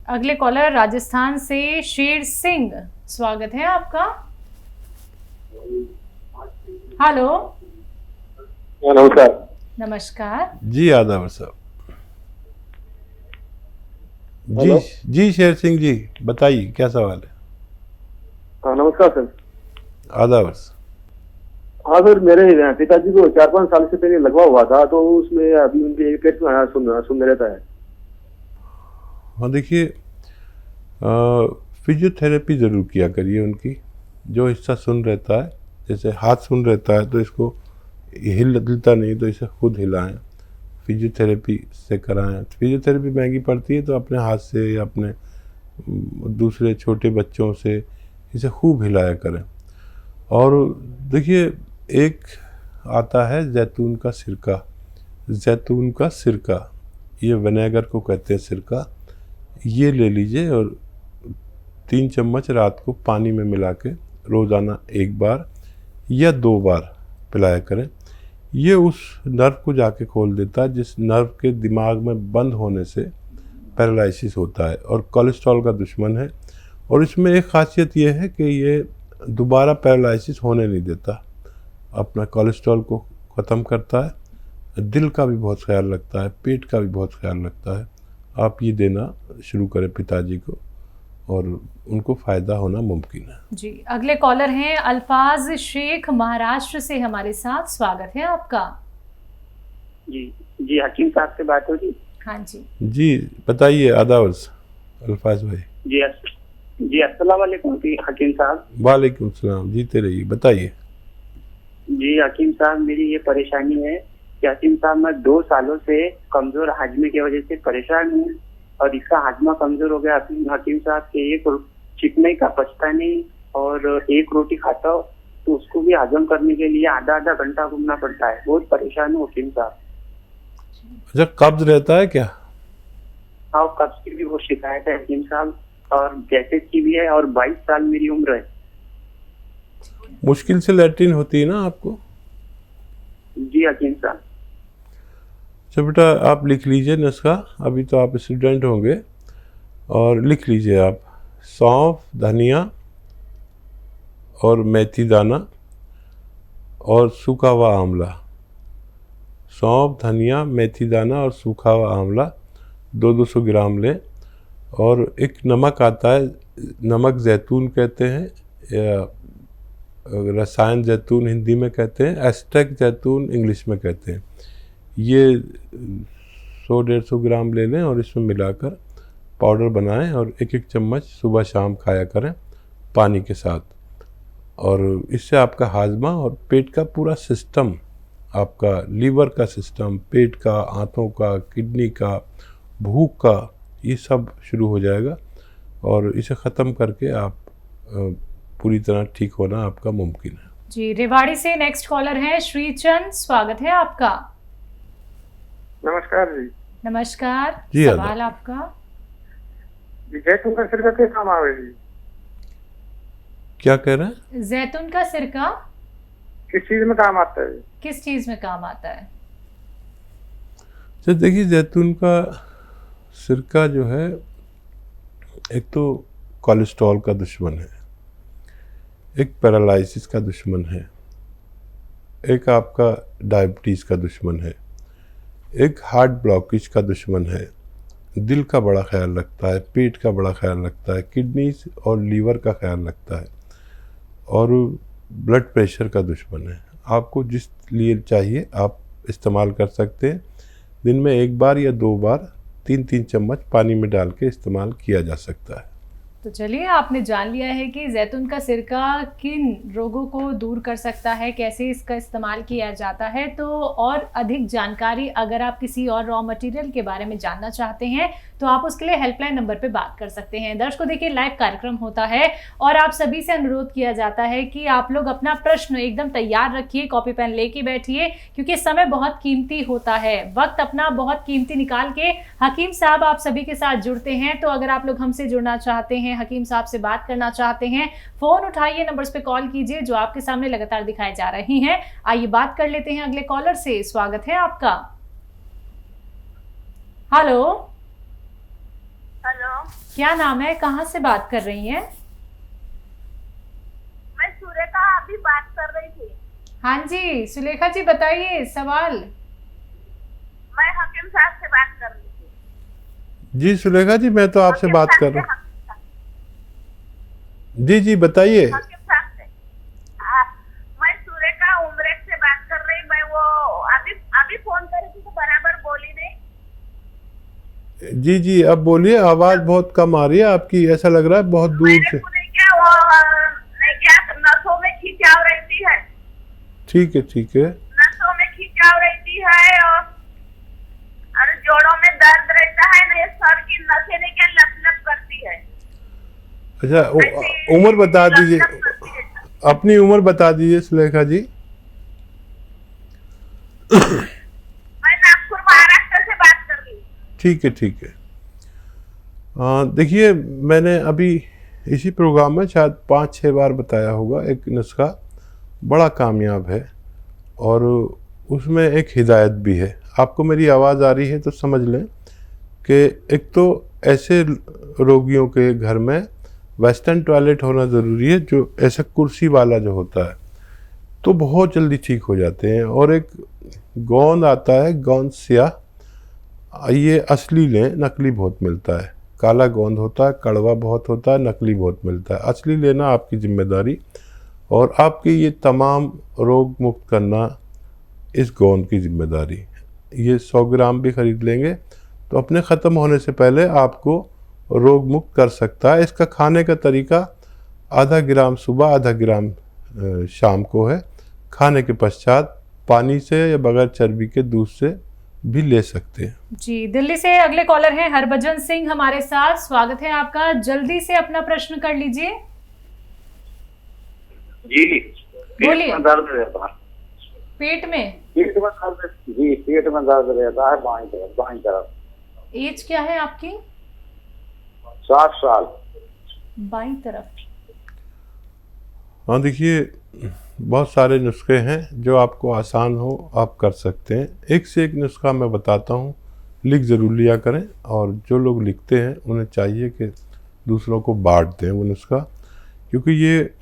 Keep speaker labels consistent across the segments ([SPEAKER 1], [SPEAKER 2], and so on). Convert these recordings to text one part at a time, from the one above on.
[SPEAKER 1] अगले कॉलर राजस्थान से शेर सिंह, स्वागत है आपका। हेलो,
[SPEAKER 2] नमस्कार।
[SPEAKER 1] नमस्कार
[SPEAKER 3] जी आदाब साहब। जी
[SPEAKER 2] हेलो।
[SPEAKER 3] जी शेर सिंह जी, बताइए क्या सवाल है।
[SPEAKER 2] हाँ नमस्कार सर।
[SPEAKER 3] आदाब।
[SPEAKER 2] हाँ सर, मेरे पिताजी को 4-5 साल से पहले लगवा हुआ था, तो उसमें अभी उनके पेट में सुन रहता है।
[SPEAKER 3] हाँ देखिए, फिजियोथेरेपी ज़रूर किया करिए उनकी। जो हिस्सा सुन रहता है, जैसे हाथ सुन रहता है तो इसको हिलता नहीं तो इसे खुद हिलाएं, फिजियोथेरेपी से कराएं। फिजियोथेरेपी महंगी पड़ती है, तो अपने हाथ से या अपने दूसरे छोटे बच्चों से इसे खूब हिलाया करें। और देखिए, एक आता है जैतून का सिरका। जैतून का सिरका, ये विनेगर को कहते हैं सिरका। ये ले लीजिए और 3 चम्मच रात को पानी में मिला के रोज़ाना 1 बार या 2 बार पिलाया करें। ये उस नर्व को जाके खोल देता है जिस नर्व के दिमाग में बंद होने से पैरालिसिस होता है, और कोलेस्ट्रॉल का दुश्मन है। और इसमें एक ख़ासियत ये है कि ये दोबारा पैरालिसिस होने नहीं देता, अपना कोलेस्ट्रॉल को ख़त्म करता है। दिल का भी बहुत ख्याल रखता है, पेट का भी बहुत ख्याल रखता है। आप ये देना शुरू करें पिताजी को, और उनको फ़ायदा होना मुमकिन है।
[SPEAKER 1] जी, अगले कॉलर हैं अल्फाज शेख, महाराष्ट्र से हमारे साथ, स्वागत है आपका।
[SPEAKER 4] जी जी, हकीम साहब से बात हो रही?
[SPEAKER 1] हाँ जी
[SPEAKER 3] जी बताइए आदाब अल्फाज भाई।
[SPEAKER 4] जी अस्सलाम वालेकुम हकीम साहब।
[SPEAKER 3] वालेकुम सलाम, जीते रहिए, बताइए।
[SPEAKER 4] जी हकीम साहब, मेरी ये परेशानी है कि हकीम साहब मैं 2 सालों से कमजोर हाजमे की वजह से परेशान हूँ, और इसका हाजमा कमजोर हो गया हकीम साहब के। एक चिकने का पचता नहीं, और एक रोटी खाता हो तो उसको भी हजम करने के लिए आधा घंटा घूमना पड़ता है। बहुत परेशान हूँ हकीम साहब।
[SPEAKER 3] अच्छा, कब्ज रहता है क्या?
[SPEAKER 4] हाँ, कब्ज की भी बहुत शिकायत है हकीम साहब, और गैसेस की भी है, और 22 साल मेरी उम्र है।
[SPEAKER 3] मुश्किल से लैट्रिन होती है ना आपको?
[SPEAKER 4] जी हकीम साहब।
[SPEAKER 3] अच्छा बेटा, आप लिख लीजिए नुस्खा। अभी तो आप स्टूडेंट होंगे, और लिख लीजिए आप। सौंफ, धनिया और मेथी दाना और सूखा हुआ आंवला। सौंफ, धनिया, मेथी दाना और सूखा हुआ आंवला 200 ग्राम लें। और एक नमक आता है, नमक जैतून कहते हैं, या रसायन जैतून हिंदी में कहते हैं, एस्ट्रेक जैतून इंग्लिश में कहते हैं। ये 100-150 ग्राम ले लें और इसमें मिलाकर पाउडर बनाएं, और 1-1 चम्मच सुबह शाम खाया करें पानी के साथ। और इससे आपका हाजमा और पेट का पूरा सिस्टम, आपका लीवर का सिस्टम, पेट का, आंतों का, किडनी का, भूख का, ये सब शुरू हो जाएगा। और इसे ख़त्म करके आप पूरी तरह ठीक होना आपका मुमकिन है।
[SPEAKER 1] जी, रेवाड़ी से नेक्स्ट कॉलर है श्रीचंद, स्वागत है आपका।
[SPEAKER 5] नमस्कार जी।
[SPEAKER 1] नमस्कार
[SPEAKER 3] जी,
[SPEAKER 1] सवाल आपका।
[SPEAKER 5] जैतून का सिरका किस काम आवे जी?
[SPEAKER 3] क्या कह रहे हैं?
[SPEAKER 1] जैतून का सिरका
[SPEAKER 5] किस चीज में काम आता है?
[SPEAKER 1] किस चीज में काम आता है?
[SPEAKER 3] तो देखिए, जैतून का सिरका जो है, एक तो कोलेस्ट्रॉल का दुश्मन है, एक पैरालिसिस का दुश्मन है, एक आपका डायबिटीज़ का दुश्मन है, एक हार्ट ब्लॉकेज का दुश्मन है, दिल का बड़ा ख्याल रखता है, पेट का बड़ा ख्याल रखता है, किडनीज और लीवर का ख्याल रखता है, और ब्लड प्रेशर का दुश्मन है। आपको जिस लिए चाहिए आप इस्तेमाल कर सकते हैं। दिन में 1 बार या 2 बार 3-3 चम्मच पानी में डाल के इस्तेमाल किया जा सकता है।
[SPEAKER 1] तो चलिए, आपने जान लिया है कि जैतून का सिरका किन रोगों को दूर कर सकता है, कैसे इसका इस्तेमाल किया जाता है। तो और अधिक जानकारी अगर आप किसी और रॉ मटेरियल के बारे में जानना चाहते हैं तो आप उसके लिए हेल्पलाइन नंबर पे बात कर सकते हैं। दर्शकों, देखिए लाइव कार्यक्रम होता है और आप सभी से अनुरोध किया जाता है कि आप लोग अपना प्रश्न एकदम तैयार रखिए, कॉपी पेन लेके बैठिए, क्योंकि समय बहुत कीमती होता है। वक्त अपना बहुत कीमती निकाल के हकीम साहब आप सभी के साथ जुड़ते हैं। तो अगर आप लोग हमसे जुड़ना चाहते हैं, हकीम साहब से बात करना चाहते हैं, फोन उठाइए, नंबर्स पे कॉल कीजिए जो आपके सामने लगातार दिखाई जा रही हैं। आइए बात कर लेते हैं अगले कॉलर से। स्वागत है आपका। हेलो, क्या नाम है, कहाँ से बात कर रही हैं?
[SPEAKER 6] मैं सुरेखा अभी बात कर रही थी।
[SPEAKER 1] हाँ जी सुलेखा जी बताइए सवाल।
[SPEAKER 6] मैं हकीम साहब से बात कर रही थी।
[SPEAKER 3] जी सुलेखा जी, मैं तो आपसे
[SPEAKER 6] हकीम
[SPEAKER 3] बात
[SPEAKER 6] साहब
[SPEAKER 3] कर
[SPEAKER 6] से,
[SPEAKER 3] रहा हूँ। जी जी बताइए।
[SPEAKER 6] हकीम साहब से। मैं सुरेखा उमरेक से बात कर रही। मैं वो अभी फोन करी थी तो बराबर बोली नहीं।
[SPEAKER 3] जी जी अब बोलिए, आवाज़ बहुत कम आ रही है आपकी, ऐसा लग रहा है बहुत दूर
[SPEAKER 6] मेरे
[SPEAKER 3] से।
[SPEAKER 6] को नहीं क्या वो नहीं क्या नसों में खिंचाव रहती है।
[SPEAKER 3] ठीक है ठीक है।
[SPEAKER 6] नसों में खिंचाव रहती है और जोड़ों में दर्द रहता है ना, ये सर की नसें नहीं क्या लप लप करती है।
[SPEAKER 3] अच्छा
[SPEAKER 6] ऐसे
[SPEAKER 3] उम्र बता
[SPEAKER 6] लप
[SPEAKER 3] दीजिए,
[SPEAKER 6] लप करती है।
[SPEAKER 3] अपनी उम्र बता दीजिए सुलेखा जी।
[SPEAKER 6] मैं नागपुर महाराष्ट्र से बात कर रही हूँ।
[SPEAKER 3] ठीक है ठीक है। देखिए मैंने अभी इसी प्रोग्राम में शायद 5-6 बार बताया होगा, एक नुस्खा बड़ा कामयाब है और उसमें एक हिदायत भी है। आपको मेरी आवाज़ आ रही है तो समझ लें कि एक तो ऐसे रोगियों के घर में वेस्टर्न टॉयलेट होना ज़रूरी है, जो ऐसा कुर्सी वाला जो होता है, तो बहुत जल्दी ठीक हो जाते हैं। और एक गोंद आता है, गोंद स्याह, ये असली लें, नकली बहुत मिलता है। काला गोंद होता है, कड़वा बहुत होता है, नकली बहुत मिलता है। असली लेना आपकी जिम्मेदारी, और आपकी ये तमाम रोग मुक्त करना इस गोंद की जिम्मेदारी। ये 100 ग्राम भी ख़रीद लेंगे तो अपने ख़त्म होने से पहले आपको रोग मुक्त कर सकता है। इसका खाने का तरीका आधा ग्राम सुबह, आधा ग्राम शाम को है। खाने के पश्चात पानी से या बगैर चर्बी के दूध से भी ले सकते हैं।
[SPEAKER 1] जी दिल्ली से अगले कॉलर हैं हरभजन सिंह हमारे साथ, स्वागत है आपका। जल्दी से अपना प्रश्न कर लीजिए।
[SPEAKER 5] जी
[SPEAKER 1] बोलिए।
[SPEAKER 5] पेट में दर्द रहता है।
[SPEAKER 1] पेट में?
[SPEAKER 5] पेट में दर्द, जी पेट में दर्द रहता है बाईं तरफ।
[SPEAKER 1] एज क्या है आपकी?
[SPEAKER 5] 60 साल।
[SPEAKER 1] बाईं तरफ।
[SPEAKER 3] हाँ देखिए, बहुत सारे नुस्खे हैं जो आपको आसान हो आप कर सकते हैं। एक से एक नुस्खा मैं बताता हूँ, लिख ज़रूर लिया करें। और जो लोग लिखते हैं उन्हें चाहिए कि दूसरों को बांट दें वो नुस्खा, क्योंकि ये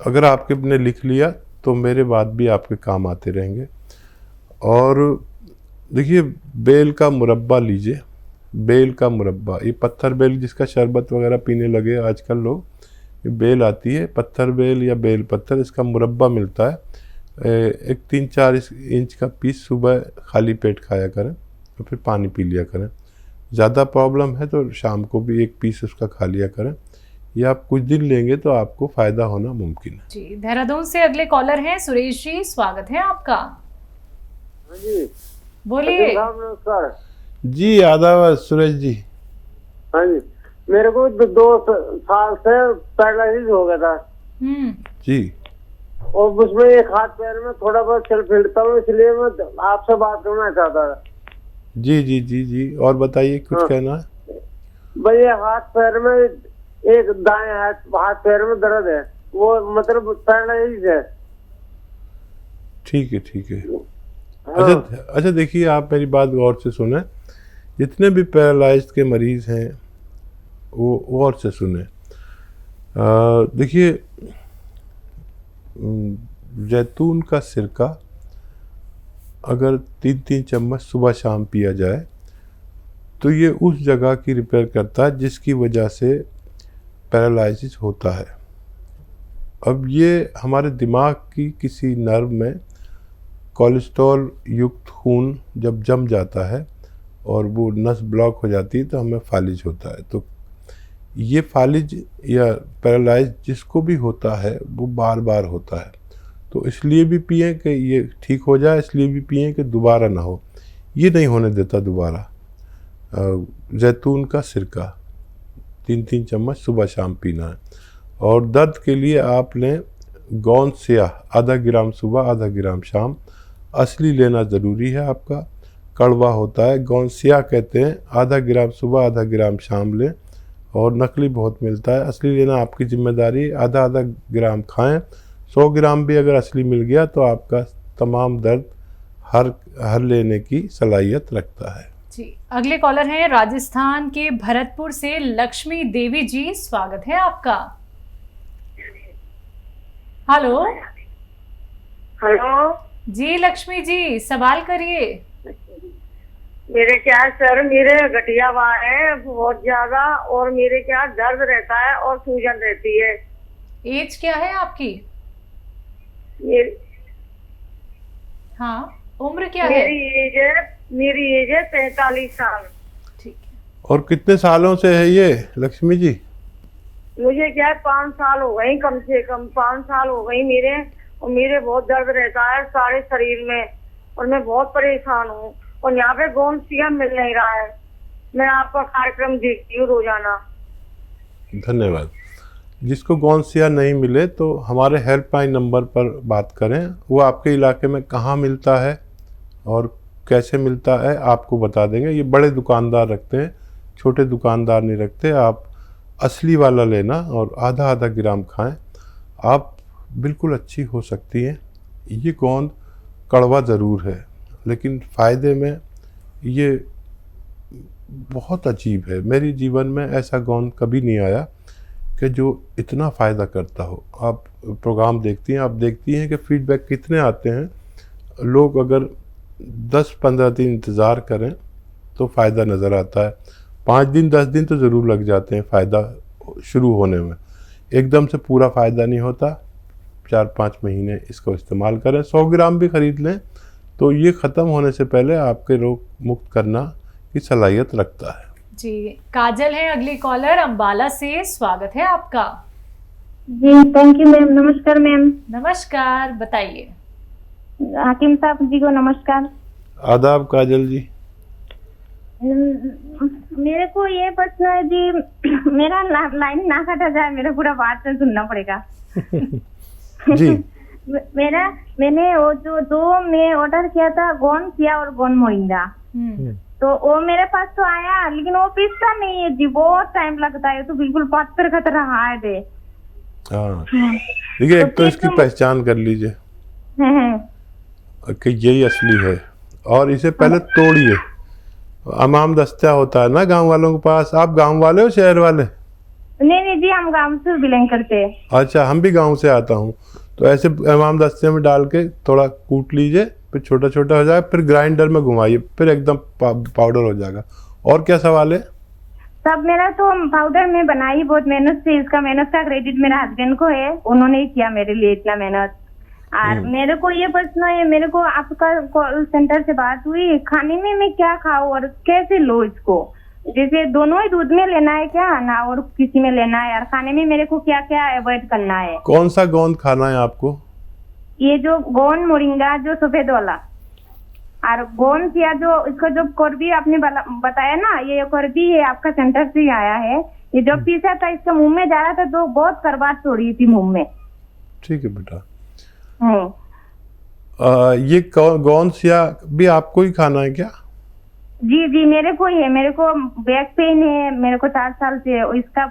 [SPEAKER 3] अगर आपके ने लिख लिया तो मेरे बाद भी आपके काम आते रहेंगे। और देखिए, बेल का मुरब्बा लीजिए। बेल का मुरब्बा, ये पत्थर बेल जिसका शरबत वगैरह पीने लगे आजकल लोग, ये बेल आती है, पत्थर बेल या बेल पत्थर, इसका मुरब्बा मिलता है। एक 3-4 इंच का पीस सुबह खाली पेट खाया करें और फिर पानी पी लिया करें। ज़्यादा प्रॉब्लम है तो शाम को भी एक पीस उसका खा लिया करें। ये आप कुछ दिन लेंगे तो आपको फ़ायदा होना मुमकिन है।
[SPEAKER 1] जी देहरादून से अगले कॉलर हैं सुरेश जी, स्वागत है आपका।
[SPEAKER 2] जी
[SPEAKER 1] बोलिए।
[SPEAKER 2] नमस्कार।
[SPEAKER 3] जी आदाब सुरेश जी।
[SPEAKER 2] हाँ जी, मेरे को 2 साल से पैरालिसिस हो गया था
[SPEAKER 3] जी।
[SPEAKER 2] और उसमें एक हाथ पैर में थोड़ा बहुत चल फिरता हूँ, इसलिए मैं आपसे बात करना चाहता था।
[SPEAKER 3] जी जी जी जी, और बताइए, कुछ
[SPEAKER 2] हाँ।
[SPEAKER 3] कहना है?
[SPEAKER 2] भाई ये हाथ पैर में, एक दाएं हाथ पैर में दर्द है, वो मतलब पैरालिसिस है।
[SPEAKER 3] ठीक है ठीक है।
[SPEAKER 2] हाँ।
[SPEAKER 3] अच्छा देखिए, आप मेरी बात गौर से सुने। जितने भी पैरालाइज्ड के मरीज़ हैं वो गौर से सुने। देखिए, जैतून का सिरका अगर 3-3 चम्मच सुबह शाम पिया जाए तो ये उस जगह की रिपेयर करता है जिसकी वजह से पैरालिसिस होता है। अब ये हमारे दिमाग की किसी नर्व में कोलेस्ट्रॉल युक्त खून जब जम जाता है और वो नस ब्लॉक हो जाती है तो हमें फालिज होता है। तो ये फालिज या पैरालाइज जिसको भी होता है वो बार बार होता है, तो इसलिए भी पिए कि ये ठीक हो जाए, इसलिए भी पिए कि दोबारा ना हो। ये नहीं होने देता दोबारा। जैतून का सिरका 3-3 चम्मच सुबह शाम पीना है। और दर्द के लिए आप लें गोंद स्याह, आधा ग्राम सुबह, आधा ग्राम शाम। असली लेना ज़रूरी है आपका, कड़वा होता है, गोंद स्याह कहते हैं। आधा ग्राम सुबह, आधा ग्राम शाम लें। और नकली बहुत मिलता है, असली लेना आपकी जिम्मेदारी। आधा आधा ग्राम खाएं। 100 ग्राम भी अगर असली मिल गया तो आपका तमाम दर्द हर लेने की सलाहियत रखता है।
[SPEAKER 1] जी, अगले कॉलर हैं राजस्थान के भरतपुर से लक्ष्मी देवी जी, स्वागत है आपका। हेलो।
[SPEAKER 7] हेलो
[SPEAKER 1] जी लक्ष्मी जी, सवाल करिए।
[SPEAKER 7] मेरे क्या सर, मेरे गठिया वहाँ है बहुत ज्यादा, और मेरे क्या दर्द रहता है और सूजन रहती है।
[SPEAKER 1] एज क्या है आपकी? हाँ, उम्र क्या है?
[SPEAKER 7] मेरी एज है 45 साल।
[SPEAKER 1] ठीक है।
[SPEAKER 3] और कितने सालों से है ये लक्ष्मी जी?
[SPEAKER 7] मुझे क्या है 5 साल हो गए, कम से कम 5 साल हो गई मेरे, और मेरे बहुत दर्द रहता है सारे शरीर में, और मैं बहुत परेशान हूँ, और यहाँ पे गोंसिया मिल नहीं रहा है। मैं आपका कार्यक्रम देखती हूँ रोजाना।
[SPEAKER 3] धन्यवाद। जिसको गोंसिया नहीं मिले तो हमारे हेल्पलाइन नंबर पर बात करें, वो आपके इलाके में कहाँ मिलता है और कैसे मिलता है आपको बता देंगे। ये बड़े दुकानदार रखते हैं, छोटे दुकानदार नहीं रखते। आप असली वाला लेना और आधा आधा ग्राम खाएं, आप बिल्कुल अच्छी हो सकती हैं। ये गोंद कड़वा ज़रूर है, लेकिन फ़ायदे में ये बहुत अजीब है। मेरे जीवन में ऐसा गोंद कभी नहीं आया कि जो इतना फ़ायदा करता हो। आप प्रोग्राम देखती हैं, आप देखती हैं कि फीडबैक कितने आते हैं। लोग अगर 10-15 दिन इंतज़ार करें तो फ़ायदा नज़र आता है। 5 दिन 10 दिन तो ज़रूर लग जाते हैं फ़ायदा शुरू होने में, एकदम से पूरा फ़ायदा नहीं होता। 4-5 महीने इसको इस्तेमाल करें। 100 ग्राम भी ख़रीद लें तो ये ख़त्म होने से पहले आपके रोग मुक्त करना की सलाहियत रखता है।
[SPEAKER 1] जी, काजल है अगली कॉलर अम्बाला से, स्वागत है आपका।
[SPEAKER 8] जी थैंक यू मैम। नमस्कार मैम।
[SPEAKER 1] नमस्कार, बताइए।
[SPEAKER 8] हाकिम साहब जी को नमस्कार।
[SPEAKER 3] आदाब काजल जी।
[SPEAKER 8] मेरे को ये पूछना है जी, मेरा लाइन ना काटा जाए, मेरा पूरा बात से सुनना पड़ेगा।
[SPEAKER 3] जी।
[SPEAKER 8] मैंने वो जो 2 में ऑर्डर किया था, गोंसिया और गोंद मोरिंगा, तो वो मेरे पास तो आया, लेकिन वो पिसता नहीं है जी, बहुत टाइम लगता है, तो बिल्कुल पत्थर का तरह है दे।
[SPEAKER 3] हाँ, देखिए एक तो इसकी पहचान कर लीजिए कि यही असली है, और इसे पहले तोड़िए। अमाम दस्ता होता है ना गांव वालों के पास। आप गांव वाले हो शहर वाले?
[SPEAKER 8] नहीं जी, हम गांव से बिलोंग करते हैं।
[SPEAKER 3] अच्छा, हम भी गांव से आता हूँ। तो ऐसे अमाम दस्ते में डाल के थोड़ा कूट लीजिए, फिर छोटा छोटा हो जाए, फिर ग्राइंडर में घुमाइए, फिर एकदम पाउडर हो जाएगा। और क्या सवाल है?
[SPEAKER 8] सब मेरा तो पाउडर में बनाई बहुत मेहनत से, इसका मेहनत का क्रेडिट मेरे हस्बैंड को है, उन्होंने ही किया मेरे लिए इतना मेहनत। और मेरे को ये प्रश्न है, मेरे को आपका कॉल सेंटर से बात हुई, खाने में मैं क्या खाऊं और कैसे लो इसको? जैसे दोनों ही दूध में लेना है क्या ना, और किसी में लेना है, और खाने में मेरे को क्या क्या अवॉइड करना है?
[SPEAKER 3] कौन सा गोंद खाना है आपको?
[SPEAKER 8] ये जो गोंद मोरिंगा जो सफेद वाला, और गोंसिया जो इसको जो कोरबी आपने बताया ना, ये कोरबी है आपका सेंटर से आया है। ये जो पीसा था इसका मुंह में जा रहा था तो बहुत करवाट छोड़ी थी मुंह में।
[SPEAKER 3] ठीक है बेटा। ये गोंसिया भी आपको ही खाना है क्या?
[SPEAKER 8] जी मेरे को ही है, मेरे को बैक पेन है, मेरे को 4 साल से। इसका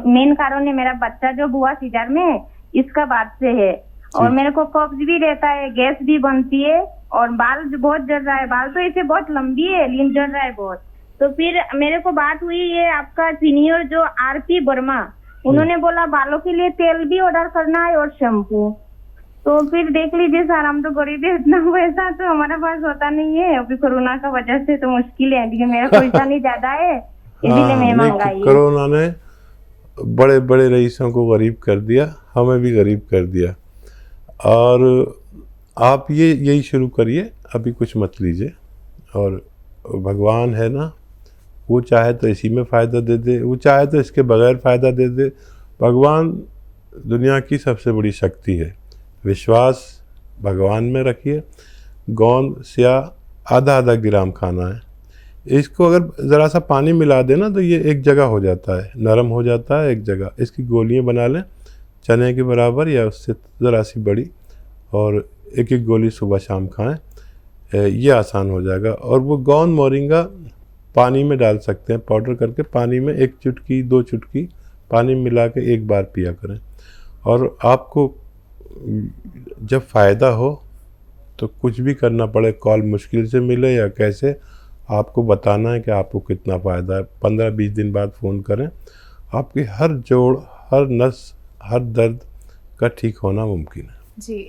[SPEAKER 8] मेन कारण है मेरा बच्चा जो हुआ सीजर में, इसका बाद से है। और मेरे को कब्ज भी रहता है, गैस भी बनती है, और बाल बहुत जल रहा है। बाल तो इसे बहुत लंबी है लेकिन जल रहा है बहुत। तो फिर मेरे को बात हुई, ये आपका सीनियर जो आरपी वर्मा, उन्होंने बोला बालों के लिए तेल भी ऑर्डर करना है और शैम्पू। तो फिर देख लीजिए सर, हम तो गरीब है, इतना पैसा तो हमारे पास होता नहीं है। अभी कोरोना का वजह से तो मुश्किल है, लेकिन मेरा पैसा नहीं ज्यादा है, इसलिए मैं मंगाई।
[SPEAKER 3] कोरोना ने बड़े बड़े रईसों को गरीब कर दिया, हमें भी गरीब कर दिया। और आप यही शुरू करिए, अभी कुछ मत लीजिए। और भगवान है ना, वो चाहे तो इसी में फ़ायदा दे दे, वो चाहे तो इसके बगैर फ़ायदा दे दे। भगवान दुनिया की सबसे बड़ी शक्ति है। विश्वास भगवान में रखिए। गोंद सिया आधा आधा ग्राम खाना है। इसको अगर ज़रा सा पानी मिला देना तो ये एक जगह हो जाता है, नरम हो जाता है एक जगह। इसकी गोलियां बना लें चने के बराबर या उससे ज़रा सी बड़ी, और एक एक गोली सुबह शाम खाएं, ये आसान हो जाएगा। और वो गोंद मोरिंगा पानी में डाल सकते हैं, पाउडर करके पानी में 1 चुटकी 2 चुटकी पानी मिला के एक बार पिया करें। और आपको जब फ़ायदा हो तो कुछ भी करना पड़े, कॉल मुश्किल से मिले या कैसे, आपको बताना है कि आपको कितना फ़ायदा है। 15-20 दिन बाद फ़ोन करें, आपके हर जोड़, हर नस, हर दर्द का ठीक होना मुमकिन है।
[SPEAKER 1] जी,